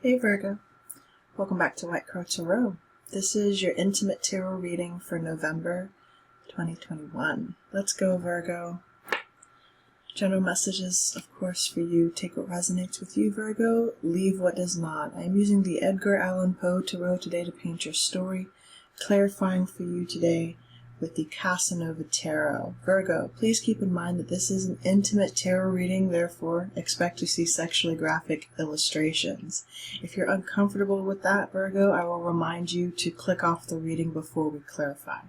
Hey Virgo, welcome back to White Crow Tarot. This is your intimate tarot reading for November 2021. Let's go, Virgo. General messages, of course, for you. Take what resonates with you, Virgo. Leave what does not. I am using the Edgar Allan Poe Tarot today to paint your story, clarifying for you today with the Casanova Tarot. Virgo, please keep in mind that this is an intimate tarot reading, therefore expect to see sexually graphic illustrations. If you're uncomfortable with that, Virgo, I will remind you to click off the reading before we clarify.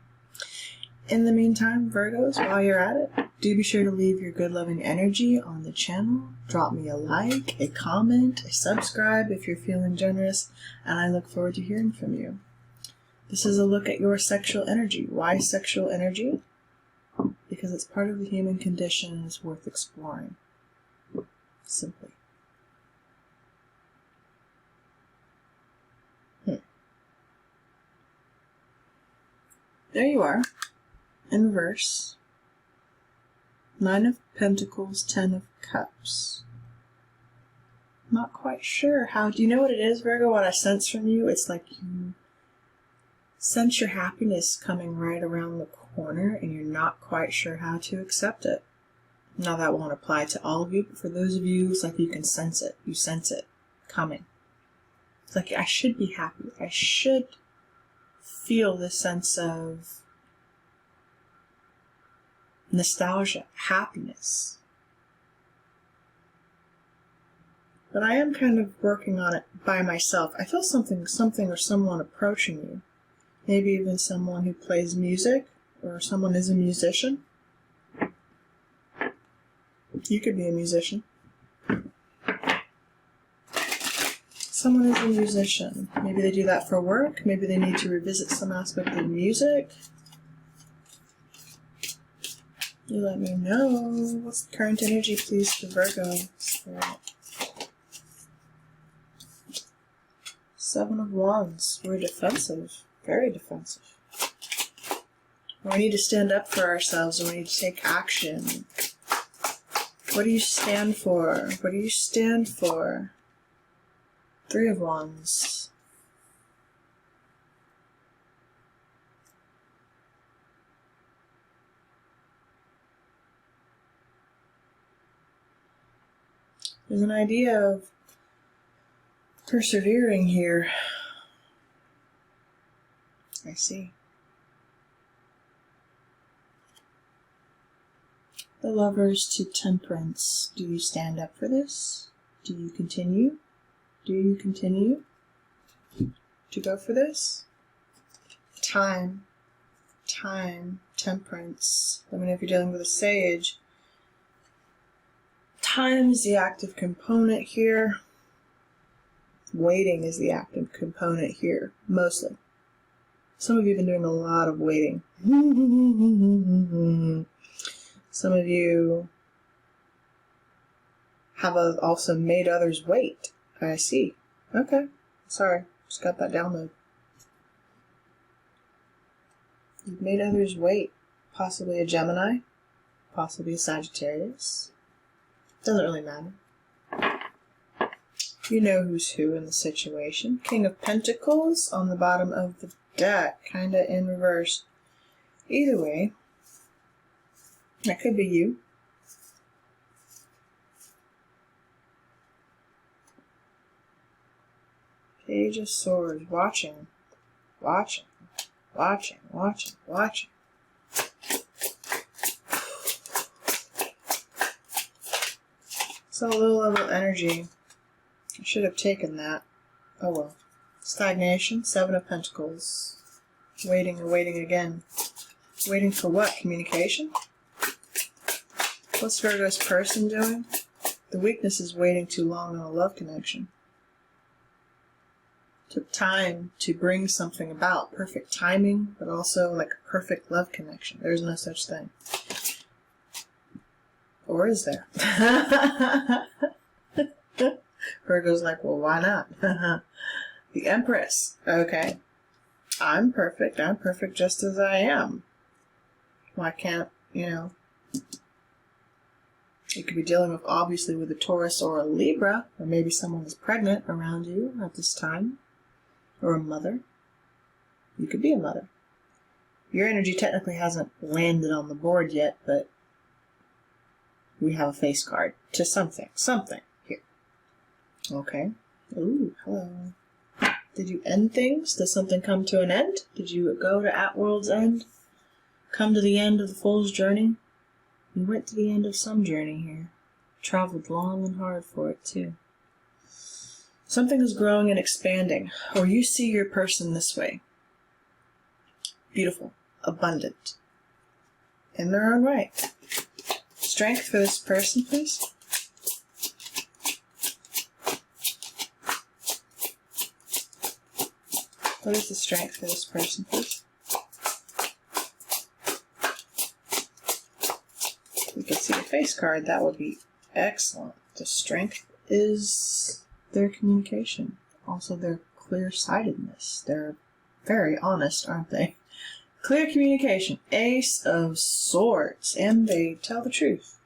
In the meantime, Virgos, while you're at it, do be sure to leave your good loving energy on the channel. Drop me a like, a comment, a subscribe if you're feeling generous, and I look forward to hearing from you. This is a look at your sexual energy. Why sexual energy? Because it's part of the human condition and it's worth exploring. Simply. There you are, in reverse. 9 of Pentacles, 10 of Cups. Not quite sure how. Do you know what it is, Virgo? What I sense from you? It's like you sense your happiness coming right around the corner and you're not quite sure how to accept it. Now that won't apply to all of you, but for those of you, it's like you can sense it. You sense it coming. It's like, I should be happy. I should feel this sense of nostalgia, happiness. But I am kind of working on it by myself. I feel something or someone approaching you. Maybe even someone who plays music, or someone is a musician. You could be a musician. Someone is a musician. Maybe they do that for work. Maybe they need to revisit some aspect of music. You let me know. What's the current energy, please, for Virgo? Spirit. 7 of Wands. We're defensive. Very defensive. We need to stand up for ourselves and we need to take action. What do you stand for? What do you stand for? 3 of Wands. There's an idea of persevering here. I see. The Lovers to Temperance. Do you stand up for this? Do you continue? Do you continue to go for this? Time. Temperance. Let me know if you're dealing with a Sage. Time is the active component here. Waiting is the active component here, mostly. Some of you have been doing a lot of waiting. Some of you have also made others wait. I see. Okay. Sorry. Just got that download. You've made others wait. Possibly a Gemini. Possibly a Sagittarius. Doesn't really matter. You know who's who in the situation. King of Pentacles on the bottom of the deck, kinda in reverse. Either way, that could be you. Page of Swords, watching. So low level energy. I should have taken that. Oh well. Stagnation, 7 of Pentacles. Waiting and waiting again. Waiting for what? Communication? What's Virgo's person doing? The weakness is waiting too long on a love connection. Took time to bring something about. Perfect timing, but also like a perfect love connection. There's no such thing. Or is there? Virgo's like, well, why not? The Empress. Okay. I'm perfect just as I am. Why can't, You could be dealing with, obviously, with a Taurus or a Libra, or maybe someone is pregnant around you at this time, or a mother. You could be a mother. Your energy technically hasn't landed on the board yet, but we have a face card to something here. Okay. Ooh, hello. Did you end things? Does something come to an end? Did you go to At-World's End? Come to the end of the Fool's journey? You went to the end of some journey here. Traveled long and hard for it, too. Something is growing and expanding, or you see your person this way. Beautiful, abundant, in their own right. Strength for this person, please. What is the strength for this person, please? We can see the face card. That would be excellent. The strength is their communication. Also their clear-sightedness. They're very honest, aren't they? Clear communication. Ace of Swords. And they tell the truth.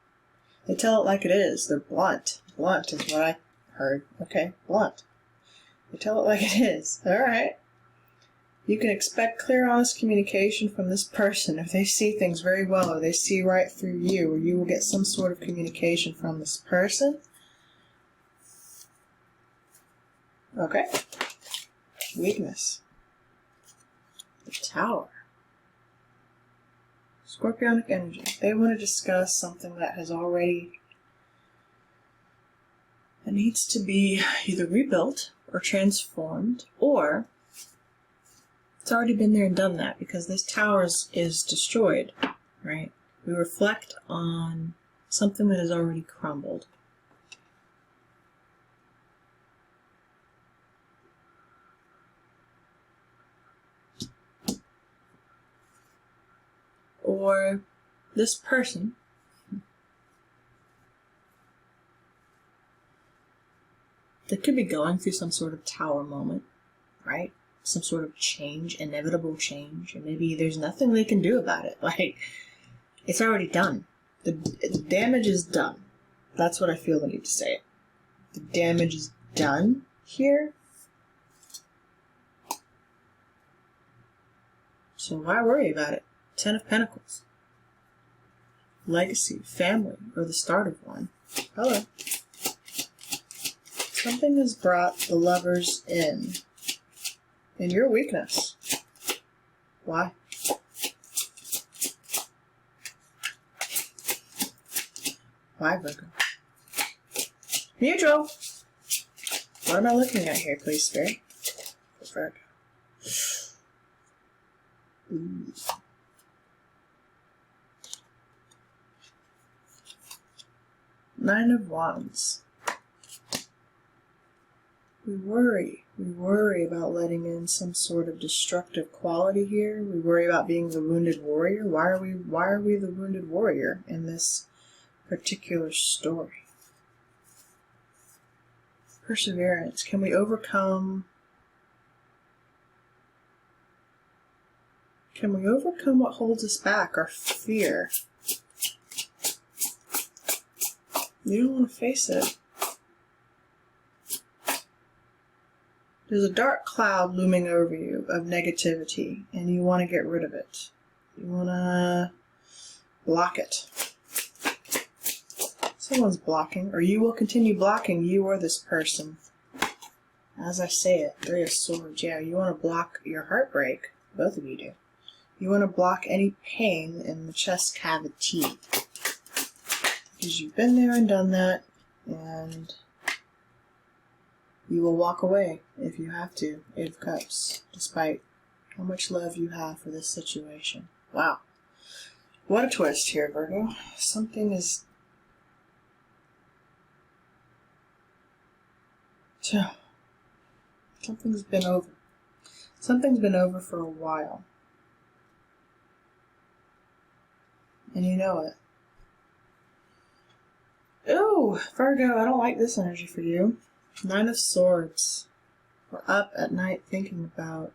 They tell it like it is. They're blunt. Blunt is what I heard. Okay, blunt. They tell it like it is. Alright. You can expect clear, honest communication from this person. If they see things very well, or they see right through you, or you will get some sort of communication from this person. Okay. Weakness. The Tower. Scorpionic energy. They want to discuss something that has already... It needs to be either rebuilt or transformed, or it's already been there and done that, because this tower is destroyed, right? We reflect on something that has already crumbled. Or this person that could be going through some sort of tower moment, right? Some sort of change, inevitable change, and maybe there's nothing they can do about it. Like, it's already done. The damage is done. That's what I feel the need to say. The damage is done here. So why worry about it? 10 of Pentacles. Legacy, family, or the start of one. Hello. Something has brought the lovers in your weakness. Why? Why, Virgo? Neutral! What am I looking at here, please, Spirit? For Virgo. Ooh. Nine of Wands. We worry about letting in some sort of destructive quality here. We worry about being the wounded warrior. Why are we the wounded warrior in this particular story? Perseverance. Can we overcome what holds us back? Our fear. You don't want to face it. There's a dark cloud looming over you of negativity, and you want to get rid of it. You want to block it. Someone's blocking, or you will continue blocking you or this person. As I say it, 3 of Swords. Yeah, you want to block your heartbreak. Both of you do. You want to block any pain in the chest cavity. Because you've been there and done that, and you will walk away if you have to. 8 of Cups, despite how much love you have for this situation. Wow. What a twist here, Virgo. Something's been over. Something's been over for a while. And you know it. Ooh, Virgo, I don't like this energy for you. 9 of Swords. We're up at night thinking about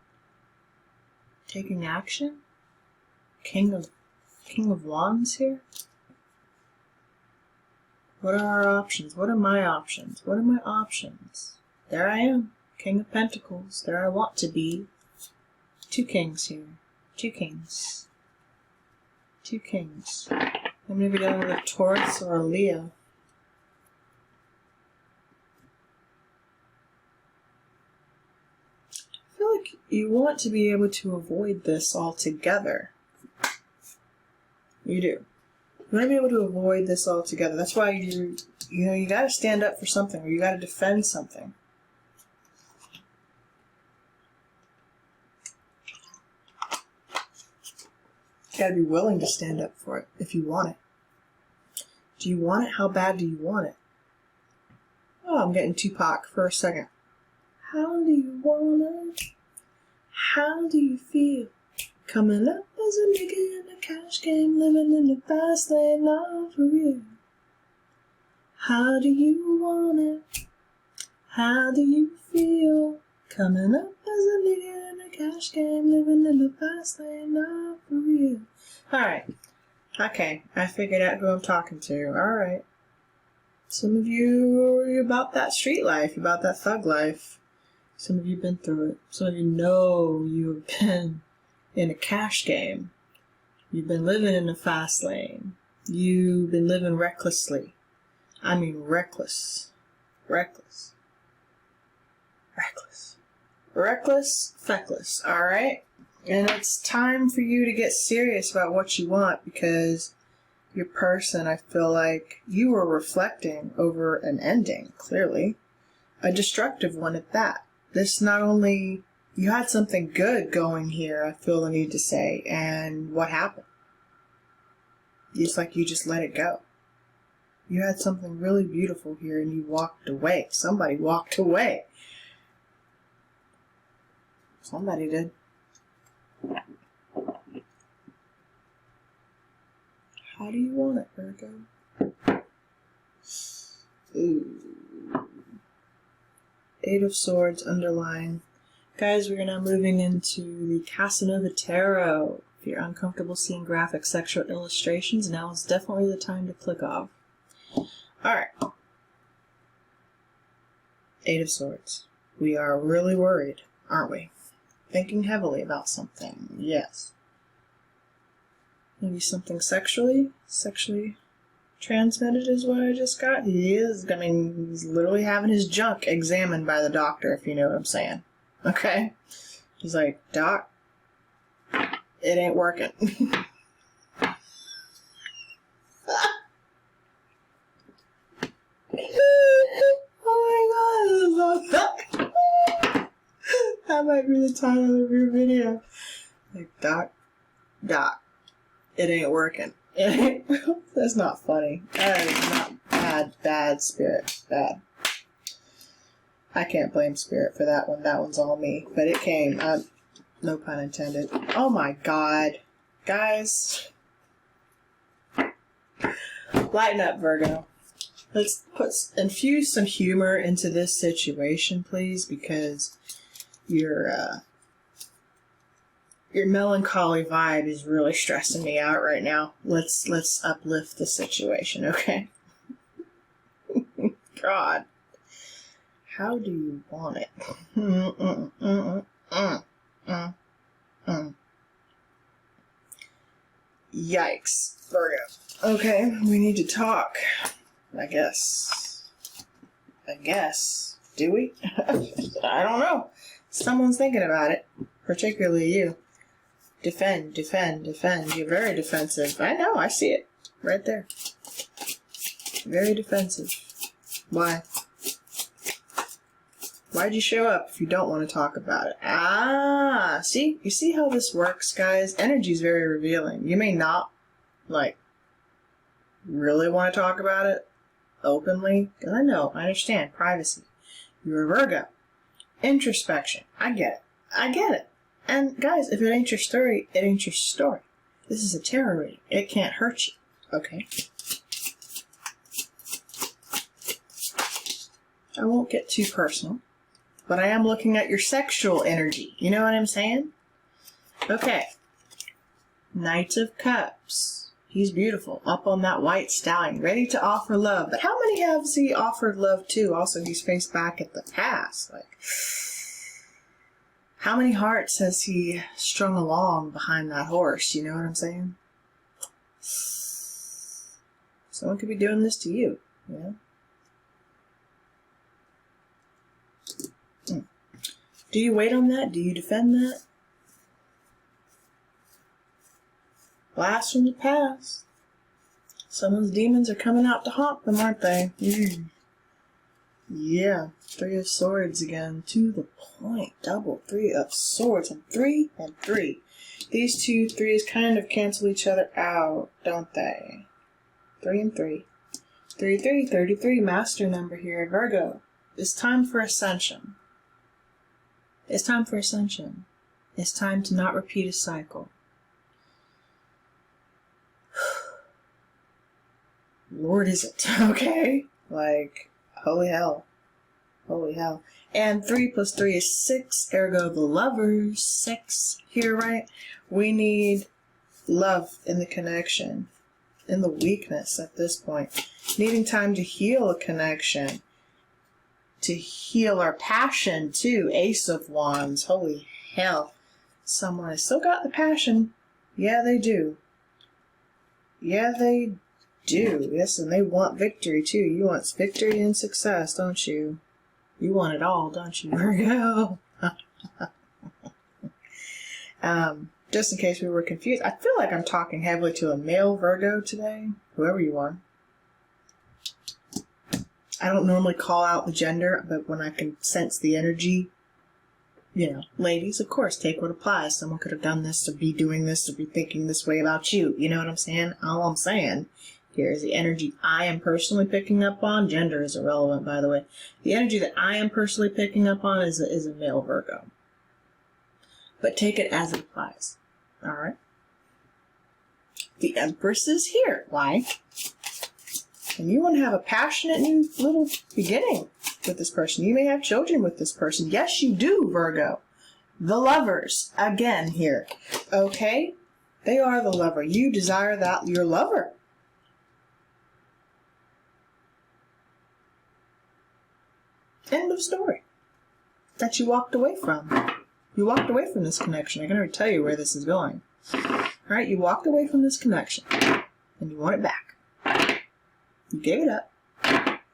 taking action. King of Wands here. What are our options? What are my options? What are my options? There I am. King of Pentacles. There I want to be. 2 kings here. 2 kings. 2 kings. I'm going to be dealing with a Taurus or a Leo. I feel like you want to be able to avoid this altogether. You do. You want to be able to avoid this altogether. That's why you got to stand up for something, or you got to defend something. You got to be willing to stand up for it if you want it. Do you want it? How bad do you want it? Oh, I'm getting Tupac for a second. How do you want it? How do you feel? Coming up as a nigga in a cash game, living in the fast lane, not for real. How do you want it? How do you feel? Coming up as a nigga in a cash game, living in the fast lane, not for real. Alright. Okay, I figured out who I'm talking to. Alright. Some of you are about that street life, about that thug life. Some of you have been through it. Some of you know you've been in a cash game. You've been living in the fast lane. You've been living recklessly. I mean reckless. Reckless. Reckless. Reckless, feckless. Alright? And it's time for you to get serious about what you want, because your person, I feel like you were reflecting over an ending, clearly. A destructive one at that. This not only, you had something good going here, I feel the need to say, and what happened? It's like you just let it go. You had something really beautiful here and you walked away. Somebody walked away. Somebody did. How do you want it, Virgo? Ooh. 8 of Swords underline. Guys, we're now moving into the Casanova Tarot. If you're uncomfortable seeing graphic sexual illustrations, now is definitely the time to click off. Alright. 8 of Swords. We are really worried, aren't we? Thinking heavily about something. Yes. Maybe something sexually transmitted is what I just got. He is, I mean, he's literally having his junk examined by the doctor, if you know what I'm saying. Okay? He's like, Doc, it ain't working. Oh my god, that might be the title of your video. Like, Doc, it ain't working. That's not funny. That is not bad spirit. Bad. I can't blame spirit for that one. That one's all me. But it came. No pun intended. Oh my god. Guys. Lighten up, Virgo. Let's infuse some humor into this situation, please, because your melancholy vibe is really stressing me out right now. Let's uplift the situation, okay? God. How do you want it? Yikes, Virgo. Okay, we need to talk. I guess. Do we? I don't know. Someone's thinking about it. Particularly you. Defend. You're very defensive. I know, I see it. Right there. Very defensive. Why? Why'd you show up if you don't want to talk about it? Ah, see? You see how this works, guys? Energy's very revealing. You may not, really want to talk about it openly. Because I know, I understand. Privacy. You're a Virgo. Introspection. I get it. And guys, if it ain't your story, it ain't your story. This is a tarot reading. It can't hurt you. Okay? I won't get too personal. But I am looking at your sexual energy. You know what I'm saying? Okay. Knight of Cups. He's beautiful, up on that white stallion, ready to offer love. But how many has he offered love to? Also, he's faced back at the past. Like, how many hearts has he strung along behind that horse? You know what I'm saying? Someone could be doing this to you, you know? Do you wait on that? Do you defend that? Blast from the past. Someone's demons are coming out to haunt them, aren't they? Yeah. 3 of Swords again. To the point. Double 3 of Swords. And 3 and 3. These two threes kind of cancel each other out, don't they? 3 and 3. 33, 33. Master number here. Virgo. It's time for ascension. It's time for ascension. It's time to not repeat a cycle. Lord, is it? Okay. Like, holy hell. Holy hell. And 3 plus 3 is 6. Ergo, the Lovers. 6 here, right? We need love in the connection. In the weakness at this point. Needing time to heal a connection. To heal our passion, too. Ace of Wands. Holy hell. Someone has still got the passion. Yeah, they do. Yeah, they do. Yes, and they want victory, too. You want victory and success, don't you? You want it all, don't you, Virgo? Just in case we were confused, I feel like I'm talking heavily to a male Virgo today. Whoever you are. I don't normally call out the gender, but when I can sense the energy, you know, ladies, of course, take what applies. Someone could have done this, to be doing this, to be thinking this way about you. You know what I'm saying? All I'm saying here is the energy I am personally picking up on. Gender is irrelevant, by the way. The energy that I am personally picking up on is a male Virgo. But take it as it applies. All right? The Empress is here. Why? And you want to have a passionate new little beginning with this person. You may have children with this person. Yes, you do, Virgo. The Lovers, again here. Okay? They are the lover. You desire that your lover. End of story. That you walked away from. You walked away from this connection. I can already tell you where this is going. Alright, you walked away from this connection. And you want it back. You gave it up,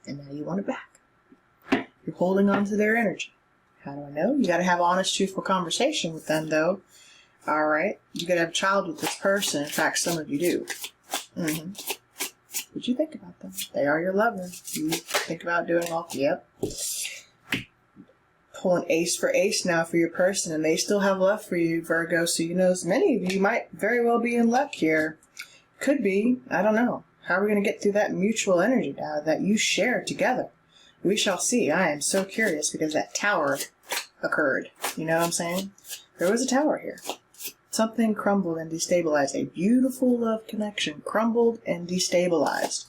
and now you want it back. You're holding on to their energy. How do I know? You got to have honest, truthful conversation with them, though. All right? You got to have a child with this person. In fact, some of you do. What you think about them? They are your lover. You think about doing all... Yep. Pulling ace for ace now for your person, and they still have love for you, Virgo. So you know, many of you might very well be in luck here. Could be. I don't know. How are we going to get through that mutual energy now that you share together? We shall see. I am so curious because that tower occurred. You know what I'm saying? There was a tower here. Something crumbled and destabilized. A beautiful love connection crumbled and destabilized.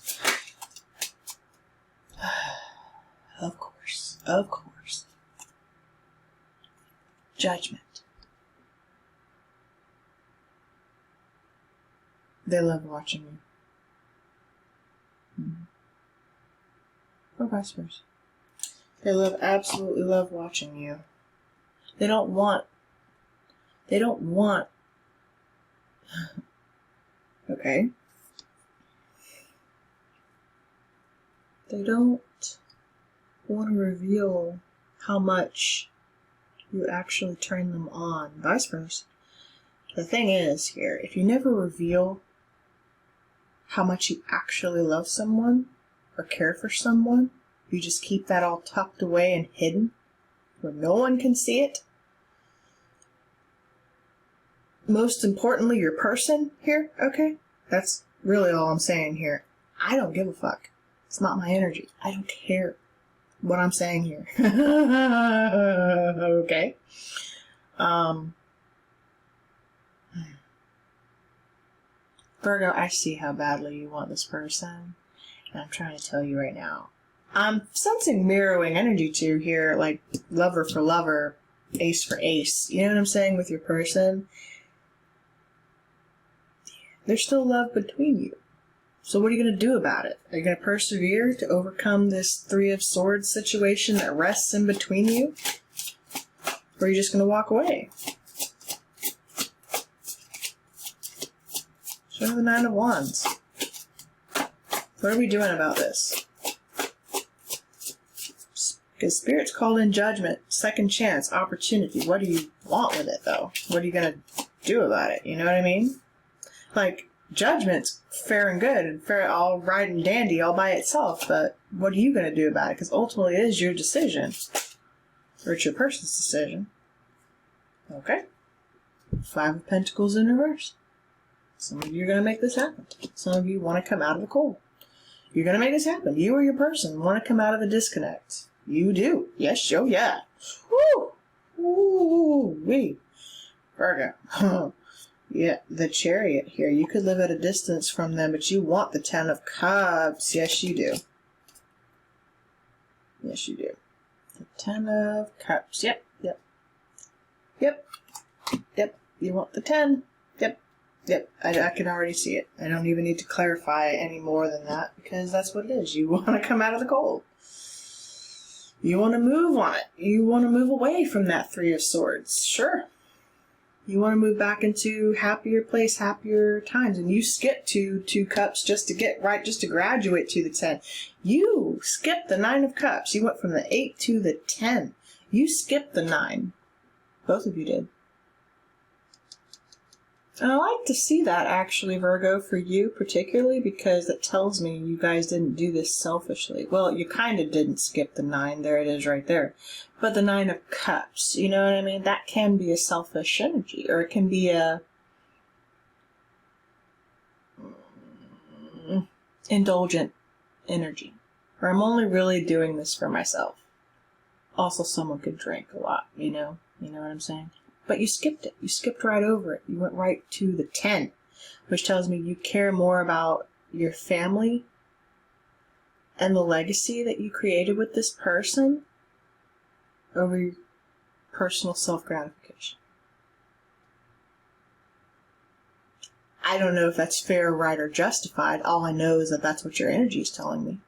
Of course. Of course. Judgment. They love watching you. Or vice versa. They absolutely love watching you. They don't want okay. They don't want to reveal how much you actually turn them on. Vice versa. The thing is here, if you never reveal how much you actually love someone or care for someone, you just keep that all tucked away and hidden where no one can see it. Most importantly, your person here, okay? That's really all I'm saying here. I don't give a fuck. It's not my energy. I don't care what I'm saying here. Okay? Virgo, I see how badly you want this person, and I'm trying to tell you right now. I'm sensing mirroring energy too here, like lover for lover, ace for ace. You know what I'm saying with your person? There's still love between you. So what are you going to do about it? Are you going to persevere to overcome this Three of Swords situation that rests in between you? Or are you just going to walk away? Show the Nine of Wands. What are we doing about this? Because Spirit's called in judgment, second chance, opportunity. What do you want with it, though? What are you going to do about it? You know what I mean? Like, judgment's fair and good and fair, all right and dandy all by itself, but what are you going to do about it? Because ultimately it is your decision. Or it's your person's decision. Okay. Five of Pentacles in reverse. Some of you are going to make this happen. Some of you want to come out of the cold. You're going to make this happen. You or your person want to come out of the disconnect. You do. Yes, yo, yeah. Woo! Woo! Wee. Virgo. Yeah, the Chariot here. You could live at a distance from them, but you want the Ten of Cups. Yes, you do. Yes, you do. The Ten of Cups. Yep, yep. Yep. Yep. You want the 10. Yep. Yep. I can already see it. I don't even need to clarify any more than that, because that's what it is. You want to come out of the cold. You want to move on it. You want to move away from that Three of Swords. Sure. You want to move back into happier place, happier times. And you skipped to 2 cups just to get right, just to graduate to the 10. You skipped the 9 of cups. You went from the 8 to the 10. You skipped the 9. Both of you did. And I like to see that, actually, Virgo, for you particularly, because it tells me you guys didn't do this selfishly. Well, you kind of didn't skip the 9. There it is right there. But the 9 of Cups, you know what I mean? That can be a selfish energy, or it can be a indulgent energy. Or I'm only really doing this for myself. Also, someone could drink a lot, you know? You know what I'm saying? But you skipped it. You skipped right over it. You went right to the 10, which tells me you care more about your family and the legacy that you created with this person over your personal self-gratification. I don't know if that's fair, right, or justified. All I know is that that's what your energy is telling me.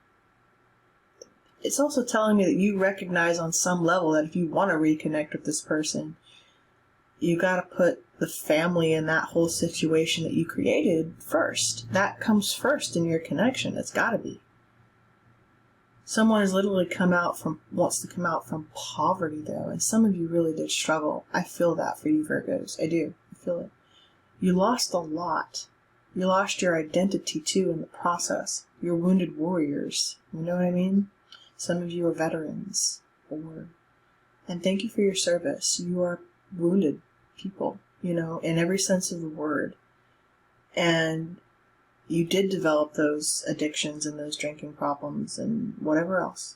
It's also telling me that you recognize on some level that if you want to reconnect with this person, you got to put the family in that whole situation that you created first. That comes first in your connection. It's got to be. Someone has literally wants to come out from poverty, though, and some of you really did struggle. I feel that for you, Virgos. I do. I feel it. You lost a lot. You lost your identity, too, in the process. You're wounded warriors. You know what I mean? Some of you are veterans. And thank you for your service. You are wounded people, you know, in every sense of the word. And you did develop those addictions and those drinking problems and whatever else.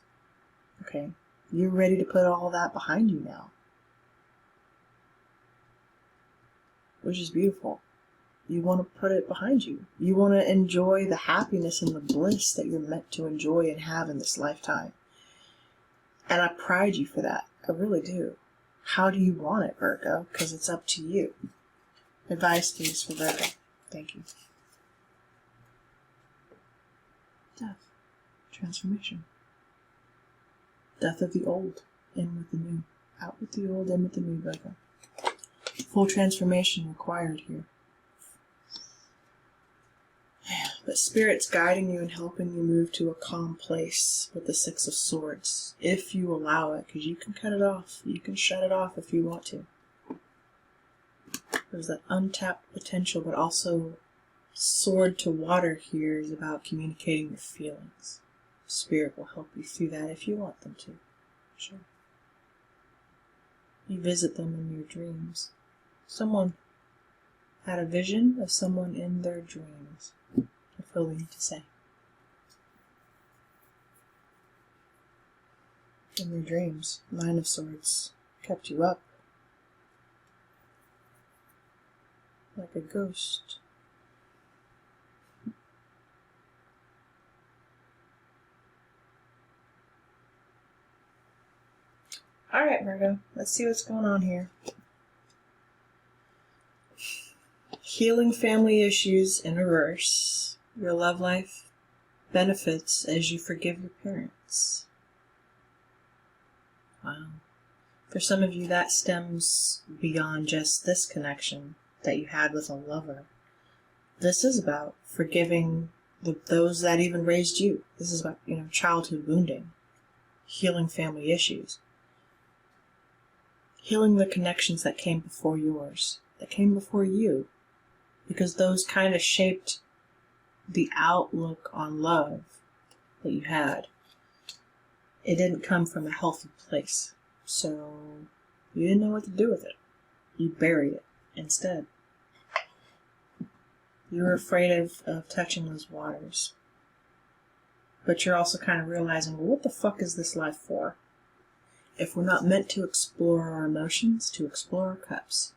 Okay? You're ready to put all that behind you now. Which is beautiful. You want to put it behind you. You want to enjoy the happiness and the bliss that you're meant to enjoy and have in this lifetime. And I pride you for that. I really do. How do you want it, Virgo? Because it's up to you. Advice, please, for Virgo. Thank you. Death. Transformation. Death of the old. In with the new. Out with the old, in with the new, Virgo. Full transformation required here. But Spirit's guiding you and helping you move to a calm place with the Six of Swords, if you allow it, because you can cut it off. You can shut it off if you want to. There's that untapped potential, but also sword to water here is about communicating your feelings. Spirit will help you through that if you want them to. Sure. You visit them in your dreams. Someone had a vision of someone in their dreams. I feel the need to say. In your dreams, Nine of Swords kept you up like a ghost. Alright, Virgo, let's see what's going on here. Healing family issues in reverse. Your love life benefits as you forgive your parents. Wow. For some of you, that stems beyond just this connection that you had with a lover. This is about forgiving those that even raised you. This is about, childhood wounding, healing family issues, healing the connections that came before yours, that came before you, because those kind of shaped the outlook on love that you had. It didn't come from a healthy place, so you didn't know what to do with it. You buried it instead. You were afraid of touching those waters. But you're also kind of realizing, well, what the fuck is this life for? If we're not meant to explore our emotions, to explore our cups.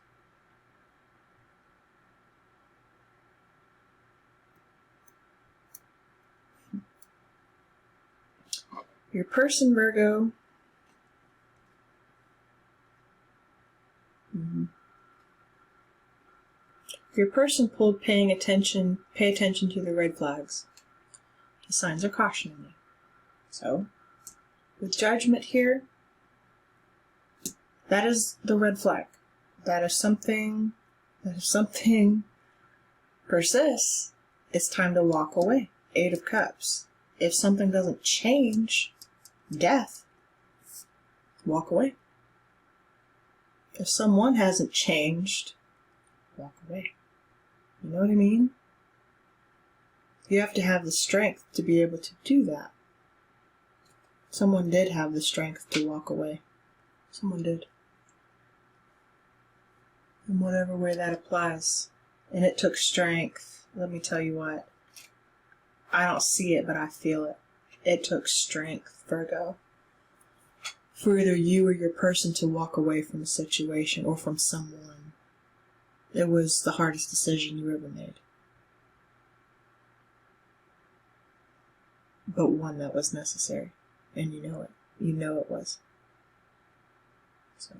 Your person, Virgo. Your person pulled pay attention to the red flags. The signs are cautioning you. So, with judgment here, that is the red flag. That if something persists, it's time to walk away. 8 of Cups. If something doesn't change, death, walk away. If someone hasn't changed, walk away. You know what I mean? You have to have the strength to be able to do that. Someone did have the strength to walk away. Someone did. In whatever way that applies. And it took strength. Let me tell you what. I don't see it, but I feel it. It took strength, Virgo, for either you or your person to walk away from a situation or from someone. It was the hardest decision you ever made. But one that was necessary. And you know it. You know it was. So.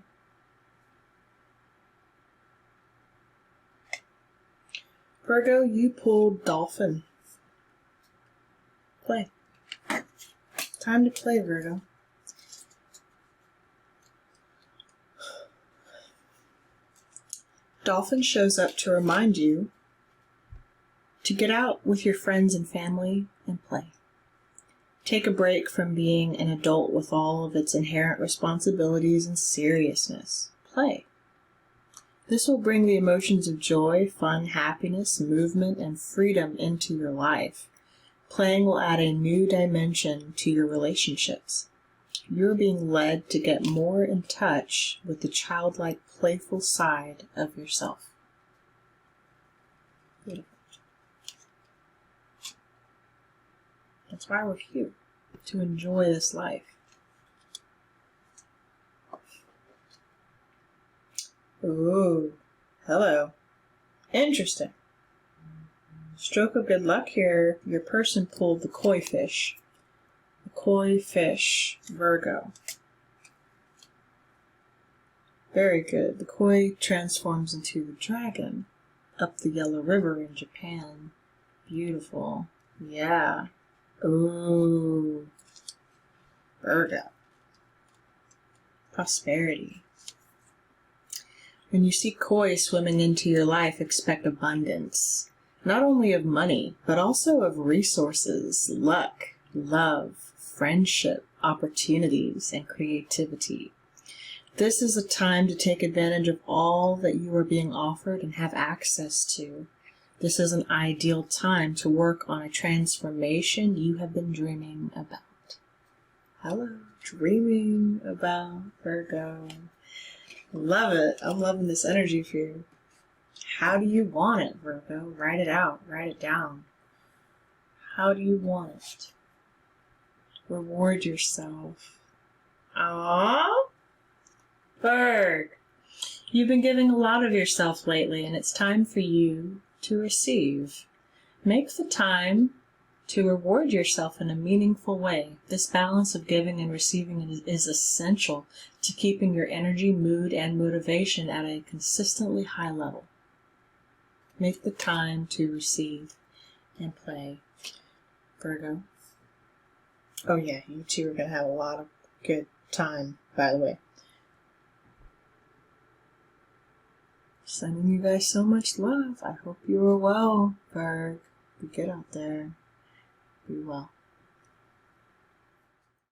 Virgo, you pulled Dolphin. Play. Time to play, Virgo. Dolphin shows up to remind you to get out with your friends and family and play. Take a break from being an adult with all of its inherent responsibilities and seriousness. Play. This will bring the emotions of joy, fun, happiness, movement, and freedom into your life. Playing will add a new dimension to your relationships. You're being led to get more in touch with the childlike, playful side of yourself. Beautiful. That's why we're here, to enjoy this life. Ooh, hello. Interesting. Stroke of good luck here. Your person pulled the koi fish. The koi fish, Virgo. Very good. The koi transforms into the dragon up the Yellow River in Japan. Beautiful. Yeah. Ooh. Virgo. Prosperity. When you see koi swimming into your life, expect abundance. Not only of money, but also of resources, luck, love, friendship, opportunities, and creativity. This is a time to take advantage of all that you are being offered and have access to. This is an ideal time to work on a transformation you have been dreaming about. Hello, dreaming about, Virgo. Love it. I'm loving this energy for you. How do you want it, Virgo? Write it out. Write it down. How do you want it? Reward yourself. Aww. Virg. You've been giving a lot of yourself lately, and it's time for you to receive. Make the time to reward yourself in a meaningful way. This balance of giving and receiving is essential to keeping your energy, mood, and motivation at a consistently high level. Make the time to receive and play, Virgo. Oh yeah, you two are going to have a lot of good time, by the way. Sending you guys so much love. I hope you are well, Virg. Be good out there. Be well.